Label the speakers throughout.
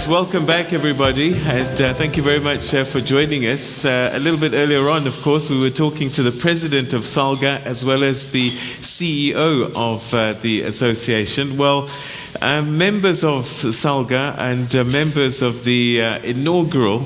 Speaker 1: Welcome back, everybody, and thank you very much for joining us. A little bit earlier on, of course, we were talking to the president of SALGA as well as the CEO of the association. Well, members of SALGA and members of the inaugural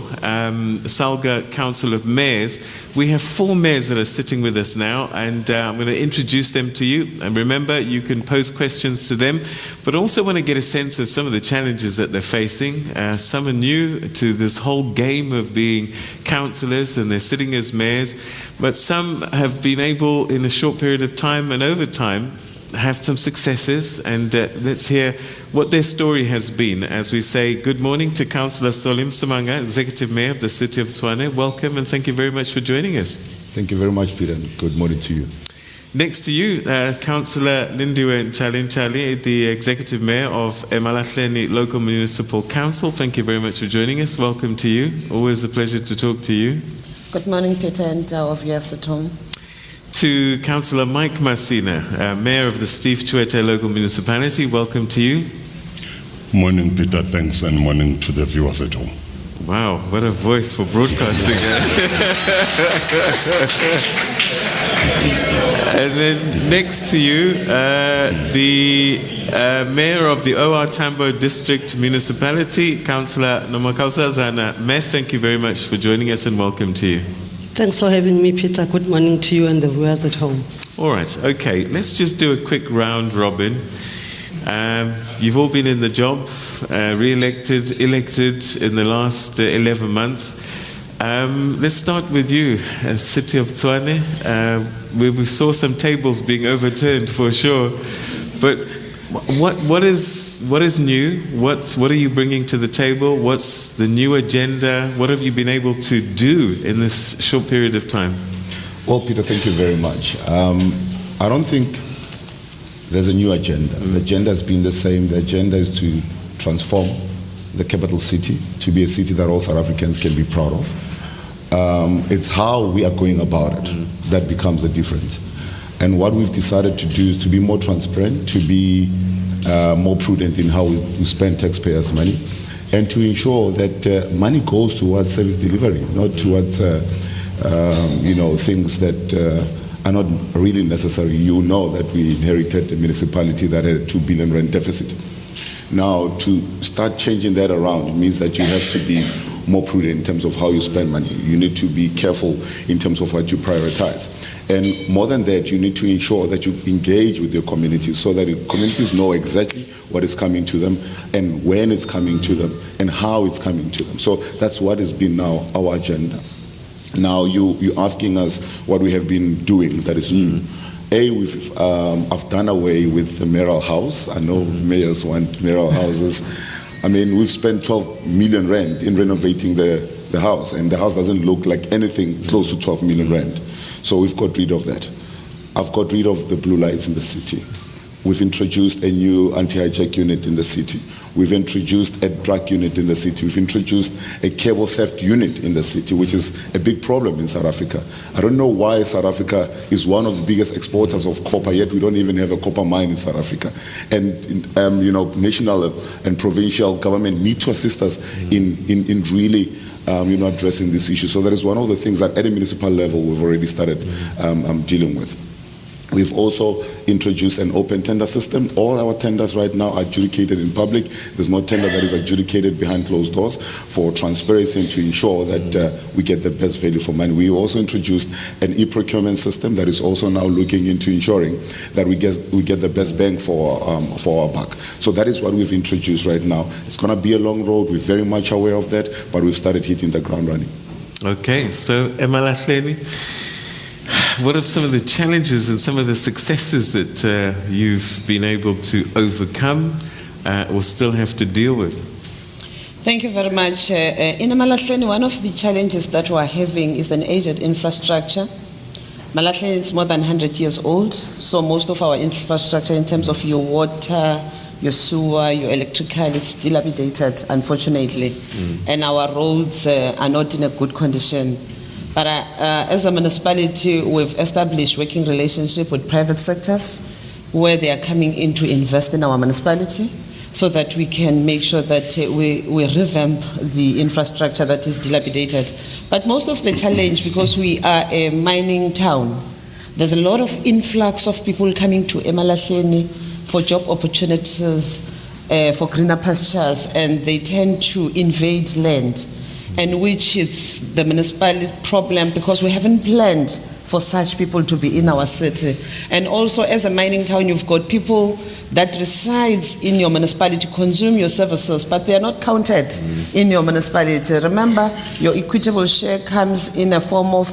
Speaker 1: SALGA Council of Mayors, we have 4 mayors that are sitting with us now, and I'm going to introduce them to you. And remember, you can pose questions to them, but also want to get a sense of some of the challenges that they're facing. Some are new to this whole game of being councillors, and they're sitting as mayors, but some have been able, in a short period of time and over time, have some successes, and let's hear what their story has been. As we say, good morning to Councillor Solly Msimanga, Executive Mayor of the City of Tshwane. Welcome, and thank you very much for joining us.
Speaker 2: Thank you very much, Peter, and good morning to you.
Speaker 1: Next to you, Councillor Lindiwe Nchali, the Executive Mayor of eMalahleni Local Municipal Council. Thank you very much for joining us. Welcome to you. Always a pleasure to talk to you.
Speaker 3: Good morning, Peter, and our viewers at home.
Speaker 1: To Councillor Mike Masina, Mayor of the Steve Tshwete Local Municipality. Welcome to you.
Speaker 4: Morning, Peter. Thanks, and morning to the viewers at home.
Speaker 1: Wow, what a voice for broadcasting. And then next to you, the Mayor of the OR Tambo District Municipality, Councillor Nomakosazana Meth. Thank you very much for joining us, and welcome to you.
Speaker 5: Thanks for having me, Peter. Good morning to you and the viewers at home.
Speaker 1: All right, okay, let's just do a quick round robin. You've all been in the job, re-elected, elected in the last 11 months. Let's start with you, City of Tshwane. We saw some tables being overturned for sure, but what is new? What are you bringing to the table? What's the new agenda? What have you been able to do in this short period of time?
Speaker 2: Well, Peter, thank you very much. I don't think there's a new agenda. The agenda has been the same. The agenda is to transform the capital city to be a city that all South Africans can be proud of. It's how we are going about it that becomes the difference. And what we've decided to do is to be more transparent, to be more prudent in how we spend taxpayers' money, and to ensure that money goes towards service delivery, not towards things that are not really necessary. You know that we inherited a municipality that had a 2 billion rand deficit. Now, to start changing that around means that you have to be more prudent in terms of how you spend money. You need to be careful in terms of what you prioritize. And more than that, you need to ensure that you engage with your communities so that the communities know exactly what is coming to them and when it's coming to them and how it's coming to them. So that's what has been now our agenda. Now, you're asking us what we have been doing that is new. I've done away with the mayoral house. I know mayors want mayoral houses. I mean, we've spent 12 million rand in renovating the house, and the house doesn't look like anything close to 12 million rand. So we've got rid of that. I've got rid of the blue lights in the city. We've introduced a new anti-hijack unit in the city. We've introduced a drug unit in the city. We've introduced a cable theft unit in the city, which is a big problem in South Africa. I don't know why South Africa is one of the biggest exporters of copper, yet we don't even have a copper mine in South Africa. And national and provincial government need to assist us in really addressing this issue. So that is one of the things that at a municipal level we've already started dealing with. We've also introduced an open tender system. All our tenders right now are adjudicated in public. There's no tender that is adjudicated behind closed doors for transparency and to ensure that we get the best value for money. We also introduced an e-procurement system that is also now looking into ensuring that we get the best bang for our buck. So that is what we've introduced right now. It's going to be a long road. We're very much aware of that, but we've started hitting the ground running.
Speaker 1: Okay, so eMalahleni, what are some of the challenges and some of the successes that you've been able to overcome or still have to deal with?
Speaker 3: Thank you very much. In eMalahleni, one of the challenges that we're having is an aged infrastructure. Malahleni is more than 100 years old, so most of our infrastructure in terms of your water, your sewer, your electrical is still updated, unfortunately. And our roads are not in a good condition. But as a municipality, we've established working relationship with private sectors where they are coming in to invest in our municipality. so that we can make sure that we revamp the infrastructure that is dilapidated. But most of the challenge, because we are a mining town, there's a lot of influx of people coming to Emalahleni for job opportunities, for greener pastures, and they tend to invade land, and which is the municipality problem because we haven't planned for such people to be in our city. And also, as a mining town, you've got people that resides in your municipality, consume your services, but they are not counted in your municipality. Remember, your equitable share comes in a form of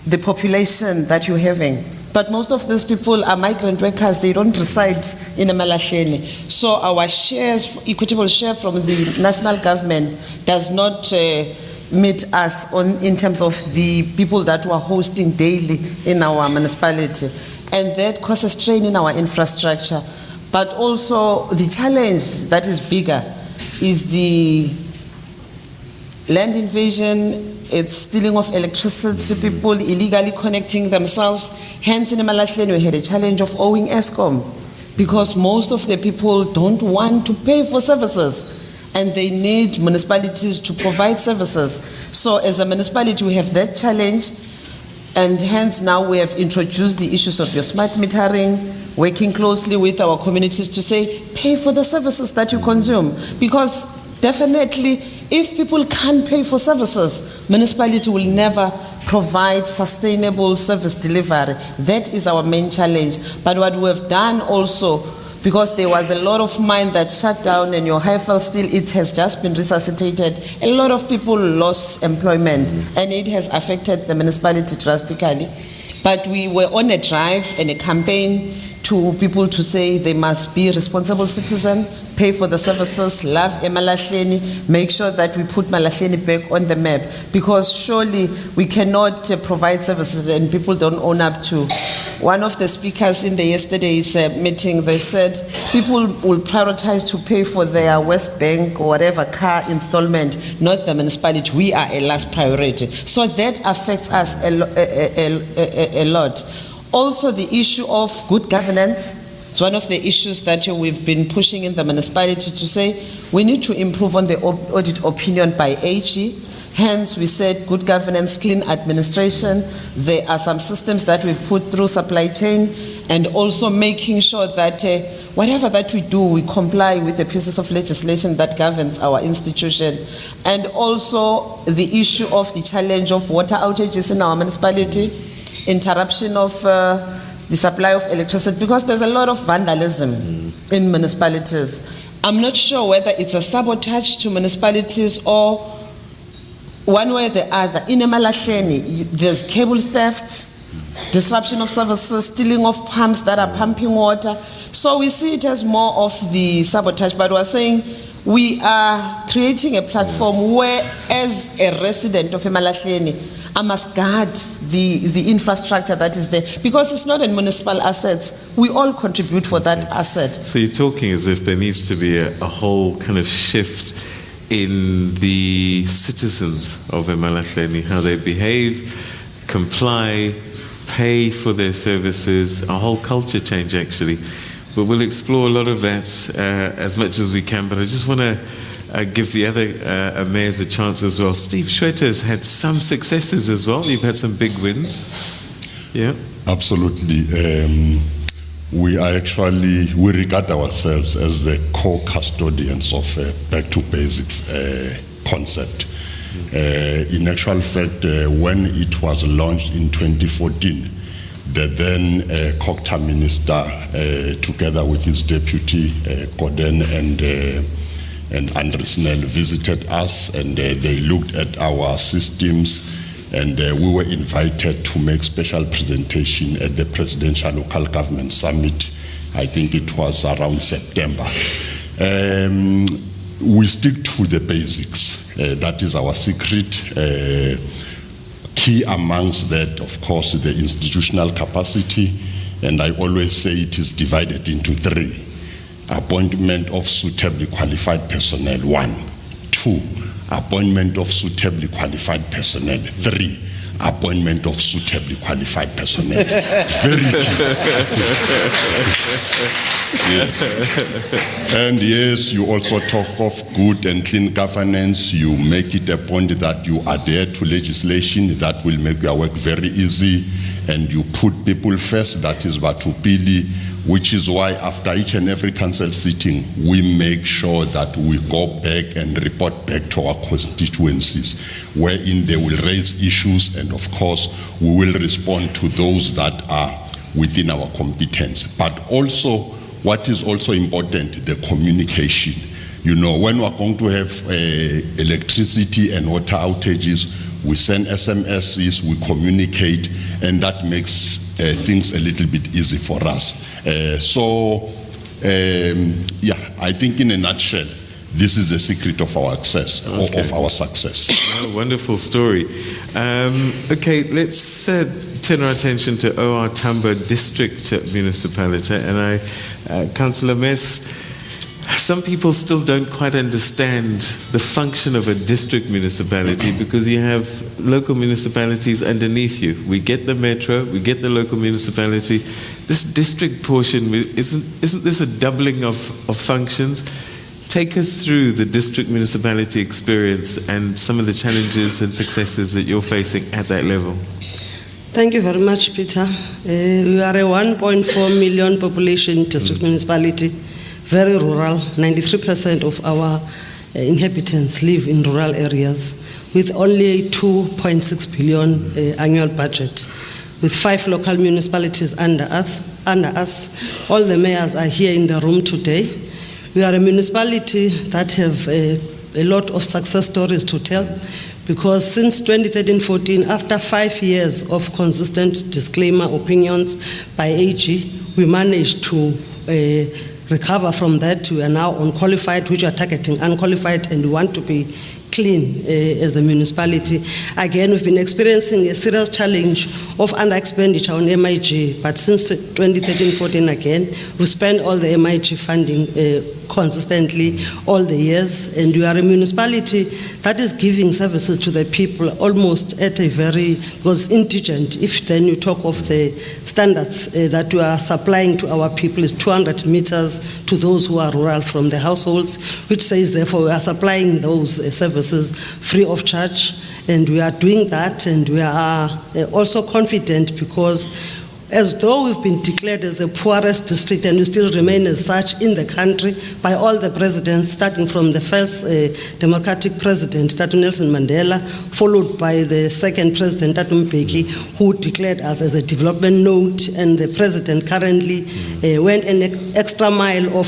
Speaker 3: the population that you're having. But most of these people are migrant workers. They don't reside in Emalahleni. So our shares, equitable share from the national government does not meet us in terms of the people that we're hosting daily in our municipality. And that causes strain in our infrastructure. But also the challenge that is bigger is the land invasion, it's stealing of electricity, people illegally connecting themselves. Hence in Emalahleni we had a challenge of owing Eskom because most of the people don't want to pay for services and they need municipalities to provide services. So as a municipality we have that challenge, and hence now we have introduced the issues of your smart metering, working closely with our communities to say, pay for the services that you consume. Because definitely, if people can't pay for services, municipality will never provide sustainable service delivery. That is our main challenge. But what we have done also, because there was a lot of mine that shut down and your Highveld still, it has just been resuscitated. A lot of people lost employment and it has affected the municipality drastically. But we were on a drive and a campaign to people to say they must be responsible citizens, pay for the services, love Emalahleni, make sure that we put Malahleni back on the map, because surely we cannot provide services and people don't own up to. One of the speakers in the yesterday's meeting, they said people will prioritize to pay for their West Bank or whatever car installment, not the municipality. We are a last priority. So that affects us a lot. Also, the issue of good governance is one of the issues that we've been pushing in the municipality to say we need to improve on the audit opinion by AG. Hence, we said good governance, clean administration. There are some systems that we've put through supply chain, and also making sure that whatever that we do, we comply with the pieces of legislation that governs our institution. And also the issue of the challenge of water outages in our municipality, interruption of the supply of electricity, because there's a lot of vandalism in municipalities. I'm not sure whether it's a sabotage to municipalities or one way or the other. In Emalahleni, there's cable theft, disruption of services, stealing of pumps that are pumping water. So we see it as more of the sabotage, but we're saying we are creating a platform where, as a resident of Emalahleni, I must guard the infrastructure that is there, because it's not in municipal assets. We all contribute for that asset.
Speaker 1: So you're talking as if there needs to be a whole kind of shift in the citizens of Emalahleni, how they behave, comply, pay for their services, a whole culture change actually. But we'll explore a lot of that as much as we can. But I just want to give the other mayors a chance as well. Steve Tshwete has had some successes as well. You've had some big wins. Yeah.
Speaker 4: Absolutely. We regard ourselves as the co-custodians of back to basics concept. In actual fact, when it was launched in 2014, the then COGTA minister, together with his deputy, Gordon and Andres Nel, visited us, and they looked at our systems, and we were invited to make special presentation at the Presidential Local Government Summit. I think it was around September. We stick to the basics. That is our secret. Key amongst that, of course, the institutional capacity, and I always say it is divided into three. Appointment of suitably qualified personnel, 1. 2, appointment of suitably qualified personnel. 3, appointment of suitably qualified personnel. Very key. Yes. And yes, you also talk of good and clean governance. You make it a point that you adhere to legislation that will make your work very easy, and you put people first. That is Batupili, which is why after each and every council sitting, we make sure that we go back and report back to our constituencies, wherein they will raise issues, and of course, we will respond to those that are within our competence. But also, what is also important, the communication. You know, when we're going to have electricity and water outages, we send SMSs, we communicate, and that makes things a little bit easy for us. I think in a nutshell, this is the secret of our success.
Speaker 1: Okay.
Speaker 4: Of our success.
Speaker 1: Oh, wonderful story. Okay, let's turn our attention to OR Tambo District Municipality. And Councillor Meth, some people still don't quite understand the function of a district municipality because you have local municipalities underneath you. We get the metro, we get the local municipality. This district portion, isn't this a doubling of functions? Take us through the district municipality experience and some of the challenges and successes that you're facing at that level.
Speaker 5: Thank you very much, Peter. We are a 1.4 million population district municipality, very rural. 93% of our inhabitants live in rural areas, with only a 2.6 billion annual budget, with 5 local municipalities under us. All the mayors are here in the room today. We are a municipality that have a lot of success stories to tell, because since 2013-14, after 5 years of consistent disclaimer opinions by AG, we managed to recover from that. We are now on qualified, which are targeting unqualified, and we want to be clean as a municipality. Again, we've been experiencing a serious challenge of under expenditure on MIG, but since 2013-14 again, we spend all the MIG funding consistently all the years, and we are a municipality that is giving services to the people almost at a very, because indigent, if then you talk of the standards that we are supplying to our people is 200 meters to those who are rural from the households, which says therefore we are supplying those services free of charge, and we are doing that, and we are also confident because as though we've been declared as the poorest district, and we still remain as such in the country by all the presidents, starting from the first democratic president, Tatu Nelson Mandela, followed by the second president, Tatu Mbeki, who declared us as a development node, and the president currently went an extra mile of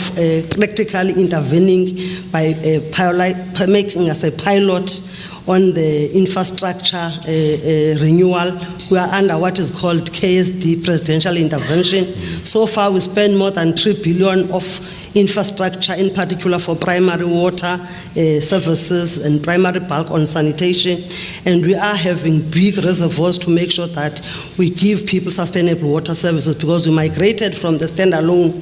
Speaker 5: practically intervening by making us a pilot on the infrastructure renewal. We are under what is called KSD, presidential intervention. So far, we spend more than 3 billion of infrastructure, in particular for primary water services and primary bulk on sanitation. And we are having big reservoirs to make sure that we give people sustainable water services, because we migrated from the standalone,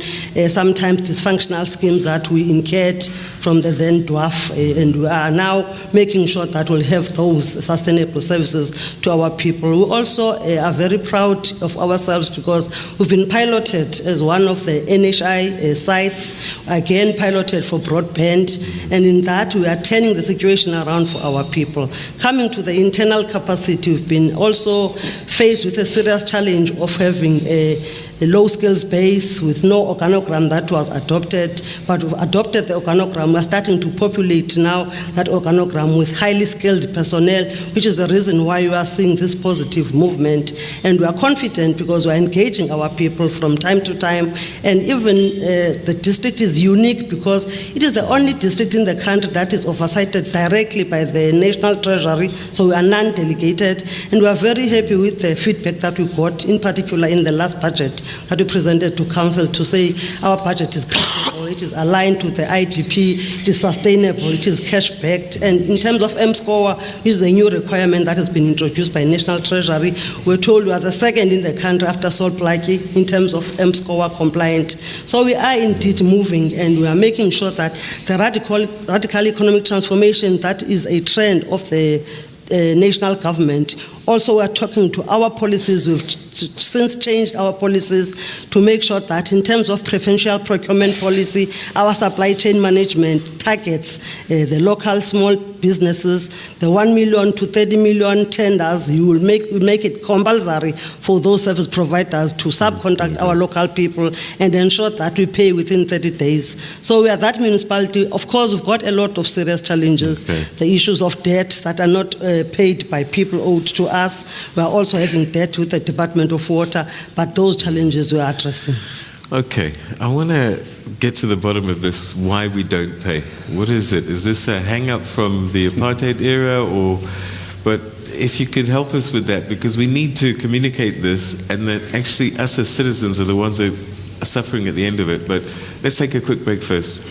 Speaker 5: sometimes dysfunctional schemes that we incurred from the then dwarf, and we are now making sure that we'll have those sustainable services to our people. We also are very proud of ourselves because we've been piloted as one of the NHI sites, again piloted for broadband, and in that we are turning the situation around for our people. Coming to the internal capacity, we've been also faced with a serious challenge of having a low skills base with no organogram that was adopted, but we've adopted the organogram. We're starting to populate now that organogram with highly skilled personnel, which is the reason why you are seeing this positive movement. And we are confident because we're engaging our people from time to time. And even the district is unique because it is the only district in the country that is oversighted directly by the National Treasury, so we are non-delegated. And we are very happy with the feedback that we got, in particular in the last budget that we presented to council, to say our budget is credible, it is aligned to the IDP, it is sustainable, it is cash-backed. And in terms of M-score, which is a new requirement that has been introduced by National Treasury, we're told we are the second in the country after Sol Plaatje in terms of M-score compliant. So we are indeed moving, and we are making sure that the radical economic transformation that is a trend of the national government. Also, we are talking to our policies. We've since changed our policies to make sure that in terms of preferential procurement policy, our supply chain management targets the local small businesses. The 1 million to 30 million tenders, we make it compulsory for those service providers to subcontract our local people and ensure that we pay within 30 days. So we are that municipality. Of course, we've got a lot of serious challenges.
Speaker 1: Okay.
Speaker 5: The issues of debt that are not paid by people owed to us. We are also having debt with the Department of Water, but those challenges we are addressing.
Speaker 1: Okay, I want to get to the bottom of this, why we don't pay. What is it? Is this a hang-up from the apartheid era? But if you could help us with that, because we need to communicate this, and that actually us as citizens are the ones that are suffering at the end of it. But let's take a quick break first.